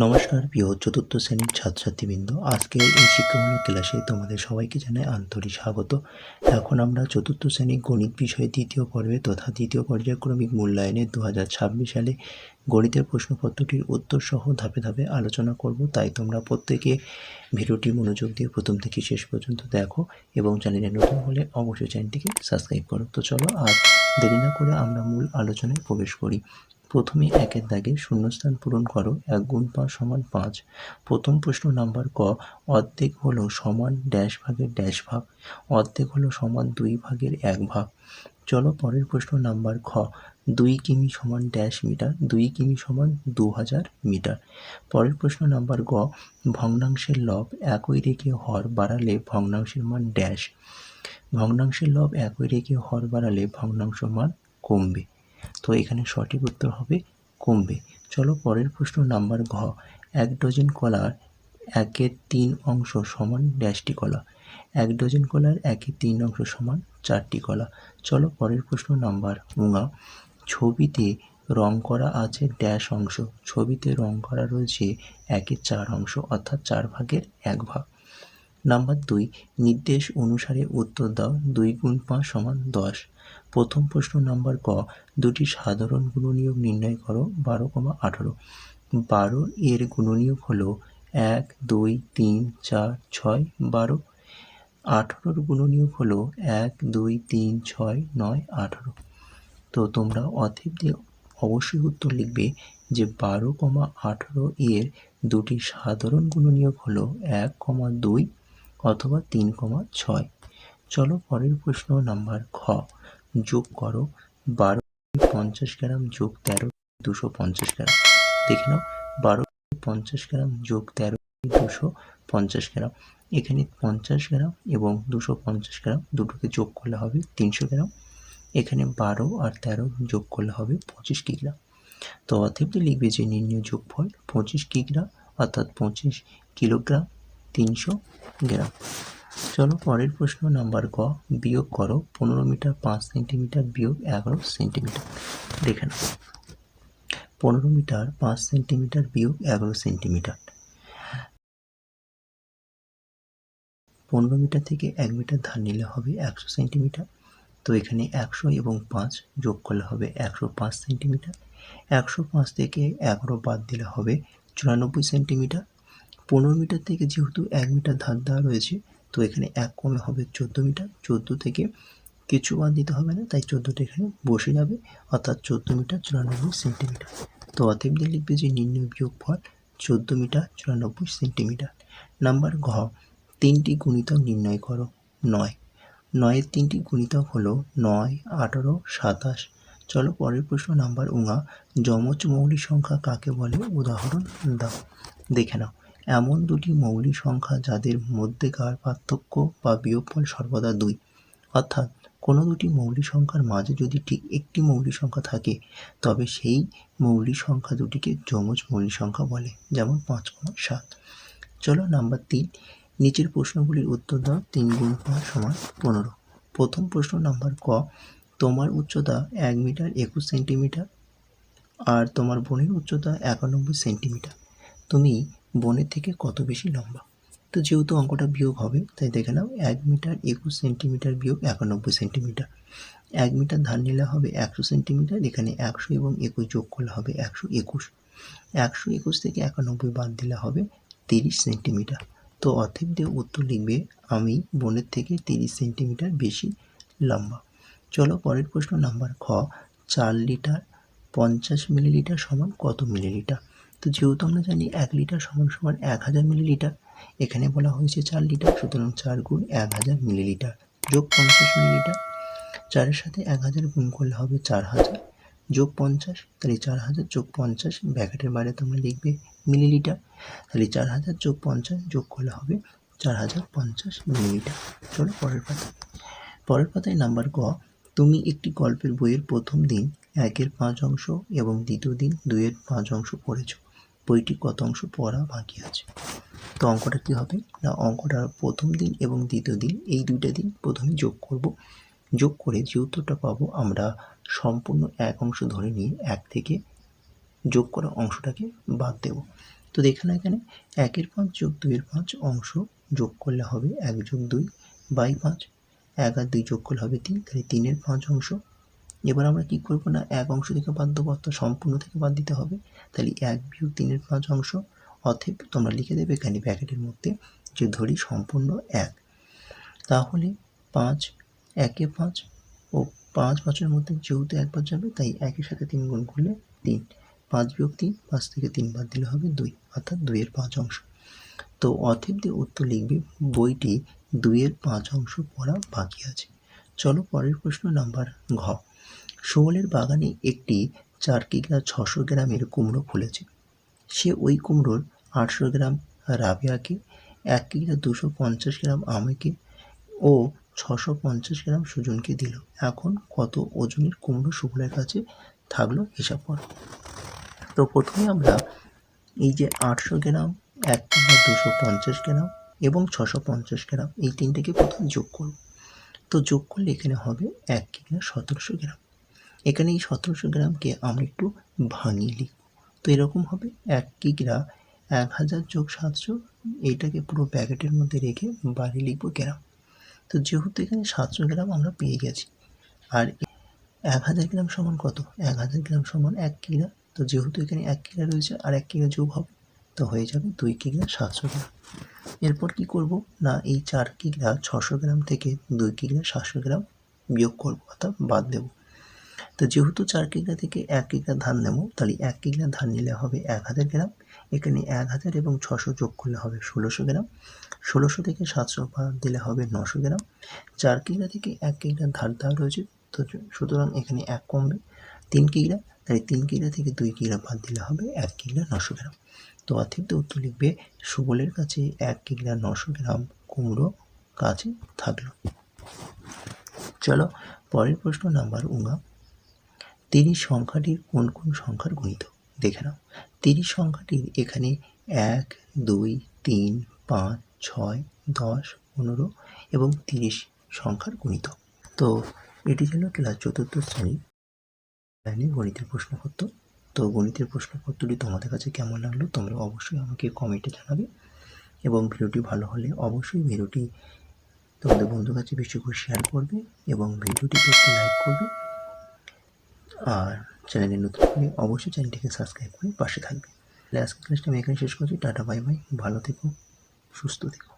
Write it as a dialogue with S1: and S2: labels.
S1: নমস্কার প্রিয় চতুর্থ শ্রেণীর ছাত্রছাত্রীবৃন্দ, আজকের এই শিক্ষামূলক ক্লাসে তোমাদের সবাইকে জানাই আন্তরিক স্বাগত। এখন আমরা চতুর্থ শ্রেণীর গণিত বিষয়ে দ্বিতীয় পর্বে তথা দ্বিতীয় পর্যায়ক্রমিক মূল্যায়নের 2026 সালে গণিতের প্রশ্নপত্রটির উত্তর সহ ধাপে ধাপে আলোচনা করব। তাই তোমরা প্রত্যেকে ভিডিওটি মনোযোগ দিয়ে প্রথম থেকে শেষ পর্যন্ত দেখো এবং চ্যানেলে নতুন হলে অবশ্যই চ্যানেলটিকে সাবস্ক্রাইব করো। তো চলো আর দেরি না করে আমরা মূল আলোচনায় প্রবেশ করি। প্রথমে একের দাগে শূন্যস্থান পূরণ করো। 1 গুণ 5 সমান 5। প্রথম প্রশ্ন নাম্বার ক, অর্ধেক হলো সমান ড্যাশ ভাগের ড্যাশ ভাগ। অর্ধেক হলো সমান 2 ভাগের 1 ভাগ। চলো পরের প্রশ্ন নাম্বার খ, 2 কিমি সমান ড্যাশ মিটার। 2 কিমি সমান 2000 মিটার। পরের প্রশ্ন নাম্বার গ, ভগ্নাংশের লব একই রেখে হর বাড়ালে ভগ্নাংশের মান ড্যাশ। ভগ্নাংশের লব একই রেখে হর বাড়ালে ভগ্নাংশ মান কমবে। তো এখানে সঠিক উত্তর হবে কমবে। চলো পরের প্রশ্ন নাম্বার ঘ, 1 ডজন কলার 1/3 অংশ সমান ড্যাশটি কলা। 1 ডজন কলার 1/3 অংশ সমান 4টি কলা। চলো পরের প্রশ্ন নাম্বার ঙ, ছবিতে রং করা আছে ড্যাশ অংশ। ছবিতে রং করা রয়েছে 1/4 অংশ অর্থাৎ 4 ভাগের 1 ভাগ। নাম্বার 2, নির্দেশ অনুসারে উত্তর দাও। 2 গুণ 5 সমান 10। প্রথম প্রশ্ন নাম্বার ক, দুটি সাধারণ গুণনীয়ক নির্ণয় করো। 12,18। 12 এর গুণনীয়ক হলো 1, 2, 3, 4, 6, 12। 18 গুণনীয়ক হলো 1, 2, 3, 6, 9, 18। তো তোমরা অতএব দিয়ে অবশ্যই উত্তর লিখবে যে 12,18 এর দুটি সাধারণ গুণনীয়ক হলো 1, 2 অথবা 3,6। চলো পরের প্রশ্ন নাম্বার খ, যোগ করো। 12 50 গ্রাম যোগ 13 250 গ্রাম। দেখে নাও, 12 50 গ্রাম যোগ 13 250 গ্রাম। এখানে 50 গ্রাম এবং 250 গ্রাম দুটোকে যোগ করলে হবে 300 গ্রাম। এখানে 12 আর 13 যোগ করলে হবে 25 কিগ্রা। তো অতএব লিখবে যে নির্ণয় যোগফল 25 কিগ্রা অর্থাৎ 25 কিলোগ্রাম 300 গ্রাম। চলো পরের প্রশ্ন নাম্বার ক, বিয়োগ করো। 15 মিটার 5 সেন্টিমিটার বিয়োগ 11 সেন্টিমিটার। দেখে নাও, 15 মিটার 5 সেন্টিমিটার বিয়োগ 11 সেন্টিমিটার। 15 মিটার থেকে 1 মিটার ধার নিলে হবে 100 সেন্টিমিটার। তো এখানে 100 এবং 5 যোগ করলে হবে 105 সেন্টিমিটার। 105 থেকে 11 বাদ দিলে হবে 94 সেন্টিমিটার। 15 মিটার থেকে যেহেতু 1 মিটার ধার দেওয়া রয়েছে, তো এখানে 1 কমে হবে 14 মিটার। 14 থেকে কিছু বাদ দিতে হবে না, তাই 14টা এখানে বসে যাবে অর্থাৎ 14 মিটার 94 সেন্টিমিটার। তো অতএব লিখবে যে নির্ণয় বিয়োগফল 14 মিটার 94 সেন্টিমিটার। নাম্বার ঘ, 3টি গুণিতক নির্ণয় করো। 9 এর 3টি গুণিতক হলো 9, 18, 27। চলো পরের প্রশ্ন নাম্বার ঙ, যমজ মৌলিক সংখ্যা কাকে বলে উদাহরণ দাও। দেখে নাও, এমন দুটি মৌলিক সংখ্যা যাদের মধ্যেকার পার্থক্য বা বিয়োগফল সর্বদা 2। অর্থাৎ কোনো দুটি মৌলিক সংখ্যার মাঝে যদি ঠিক একটি মৌলিক সংখ্যা থাকে, তবে সেই মৌলিক সংখ্যা দুটিকে যমজ মৌলিক সংখ্যা বলে, যেমন 5, 7। চলো নাম্বার 3, নিচের প্রশ্নগুলির উত্তর দাও। 3 গুণ 5 সমান 15। প্রথম প্রশ্ন নাম্বার ক, তোমার উচ্চতা 1 মিটার 21 সেন্টিমিটার আর তোমার বোনের উচ্চতা 91 সেন্টিমিটার। তুমি বোনের থেকে কত বেশি লম্বা? তো যেহেতু অঙ্কটা বিয়োগ হবে, তাই দেখে নাও 1 মিটার 21 সেন্টিমিটার বিয়োগ 91 সেন্টিমিটার। 1 মিটার ধার নিলে হবে 100 সেন্টিমিটার। এখানে 100 এবং 21 যোগ করলে হবে 121। 121 থেকে 91 বাদ দিলে হবে 30 সেন্টিমিটার। তো অতএব দিয়ে উত্তর লিখবে আমি বোনের থেকে 30 সেন্টিমিটার বেশি লম্বা। চলো পরের প্রশ্ন নাম্বার খ, 4 লিটার 50 মিলিলিটার সমান কত মিলিলিটার? তো যেহেতু আমরা জানি 1 লিটার সমান সমান 1000 মিলিলিটার, এখানে বলা হয়েছে 4 লিটার, সুতরাং 4 গুণ 1000 মিলিলিটার যোগ 50 মিলিলিটার। 4-এর সাথে 1000 গুণ করলে হবে 4000 যোগ 50, তাহলে 4000 যোগ 50 ব্র্যাকেটের বাইরে তোমরা লিখবে মিলিলিটার। তাহলে 4000 যোগ 50 যোগ করলে হবে 4050 মিলিলিটার। চলো পরের পাতায় নাম্বার ক, তুমি একটি গল্পের বইয়ের প্রথম দিন 1-এর 5 অংশ এবং দ্বিতীয় দিন 2-এর 5 অংশ পড়েছ। বইটি কত অংশ পড়া বাকি আছে? তো অঙ্কটা কী হবে না, অঙ্কটা প্রথম দিন এবং দ্বিতীয় দিন এই দুইটা দিন প্রথমে যোগ করব। যোগ করে যে উত্তরটা পাবো আমরা সম্পূর্ণ 1 অংশ ধরে নিয়ে 1 থেকে যোগ করা অংশটাকে বাদ দেব। তো দেখে নাও এখানে ১ এর ৫ যোগ ২ এর ৫ অংশ যোগ করলে হবে ১ যোগ ২ বাই ৫, ১ আর ২ যোগ করলে হবে ৩, তাহলে ৩ এর ৫ অংশ। এবার আমরা কী করবো না, ১ অংশ থেকে বাদ দেবো, অর্থাৎ সম্পূর্ণ থেকে বাদ দিতে হবে। তাহলে ১ বিয়োগ ৩ এর ৫ অংশ, অতএব তোমরা লিখে দেবে এখানে ব্র্যাকেটের মধ্যে যে ধরি সম্পূর্ণ ১। তাহলে ৫, ১ এ ৫ ও ৫ ৫-এর মধ্যে যেহেতু একবার যাবে তাই ১-এর সাথে ৩ গুণ করলে ৩, ৫ বিয়োগ ৩, ৫ থেকে ৩ বাদ দিলে হবে ২, অর্থাৎ ২ এর ৫ অংশ। তো অতএব দিয়ে উত্তর লিখবে বইটি ২ এর ৫ অংশ পড়া বাকি আছে। চলো পরের প্রশ্ন নাম্বার ঘ। সুবলের বাগানে একটি ৪ কিগ্রা ৬০০ গ্রামের কুমড়ো ফলেছে। সে ওই কুমড়োর ৮০০ গ্রাম রাবেয়াকে, ১ কিগ্রা ২৫০ গ্রাম আমাকে ও ৬৫০ গ্রাম সুজনকে দিল। এখন কত ওজনের কুমড়ো সুবলের কাছে থাকলো হিসাব করো। তো প্রথমে আমরা এই যে ৮০০ গ্রাম, ১ কিগ্রা ২৫০ গ্রাম এবং ৬৫০ গ্রাম এই তিনটেকে প্রথমে যোগ করব। তো যোগ করলে এখানে হবে ১ কিগ্রা ১৭০০ গ্রাম। এখানে এই ১৭০০ গ্রামকে আমরা একটু ভাঙিয়ে লিখব। তো এরকম হবে ১ কিগ্রা ১০০০ যোগ ৭০০, এইটাকে পুরো ব্র্যাকেটের মধ্যে রেখে বাড়ি লিখব গ্রাম। তো যেহেতু এখানে ৭০০ গ্রাম আমরা পেয়ে গেছি, আর ১০০০ গ্রাম সমান কত, ১০০০ গ্রাম সমান ১ কিগ্রা। তো যেহেতু এখানে ১ কিগ্রা রয়েছে আর ১ কিগ্রা যোগ হবে, তো হয়ে যাবে ২ কিগ্রা ৭০০ গ্রাম। এরপর কি করব না, এই ৪ কিগ্রা ৬০০ গ্রাম থেকে ২ কিগ্রা ৭০০ গ্রাম বিয়োগ করব, অর্থাৎ বাদ দেব। তো যেহেতু ৪ কিগ্রা থেকে ১ কিগ্রা ধান নেব, তাহলে ১ কিগ্রা ধান নিলে হবে ১০০০ গ্রাম। এখানে ১০০০ এবং ৬০০ যোগ করলে হবে ১৬০০ গ্রাম। ১৬০০ থেকে ৭০০ বাদ দিলে হবে ৯০০ গ্রাম। ৪ কিগ্রা থেকে ১ কিগ্রা ধান দেওয়া রয়েছে, তো সুতরাং এখানে ১ কমবে, ৩ কিগ্রা, তাই ৩ কিগ্রা থেকে ২ কিগ্রা বাদ দিলে হবে ১ কিগ্রা ৯০০ গ্রাম। তো অতএব উত্তর লিখবে সুবলের কাছে ১ কিগ্রা ৯০০ গ্রাম কুমড়ো কাছে থাকলো। চলো পরের প্রশ্ন নাম্বার ১৯। ৩০ সংখ্যাটির কোন কোন সংখ্যার গুণিতক দেখে নাও। ৩০ সংখ্যাটির এখানে ১, ২, ৩, ৫, ৬, ১০, ১৫ এবং ৩০ সংখ্যার গুণিতক। তো এটি ছিল ক্লাস ৪র্থ শ্রেণীর গণিতের প্রশ্নপত্র। তো গণিতের প্রশ্নপত্রটি তোমাদের কাছে কেমন লাগলো তোমরা অবশ্যই আমাকে কমেন্টে জানাবে, এবং ভিডিওটি ভালো হলে অবশ্যই ভিডিওটি তোমাদের বন্ধুর কাছে বেশি করে শেয়ার করবে এবং ভিডিওটিতে একটি লাইক করবে। আর চ্যানেলে নতুন হলে অবশ্যই চ্যানেলটিকে সাবস্ক্রাইব করে পাশে থাকবে। আজকের ক্লাসটা আমি এখানে শেষ করছি। টাটা, বাই বাই, ভালো থেকো, সুস্থ থেকো।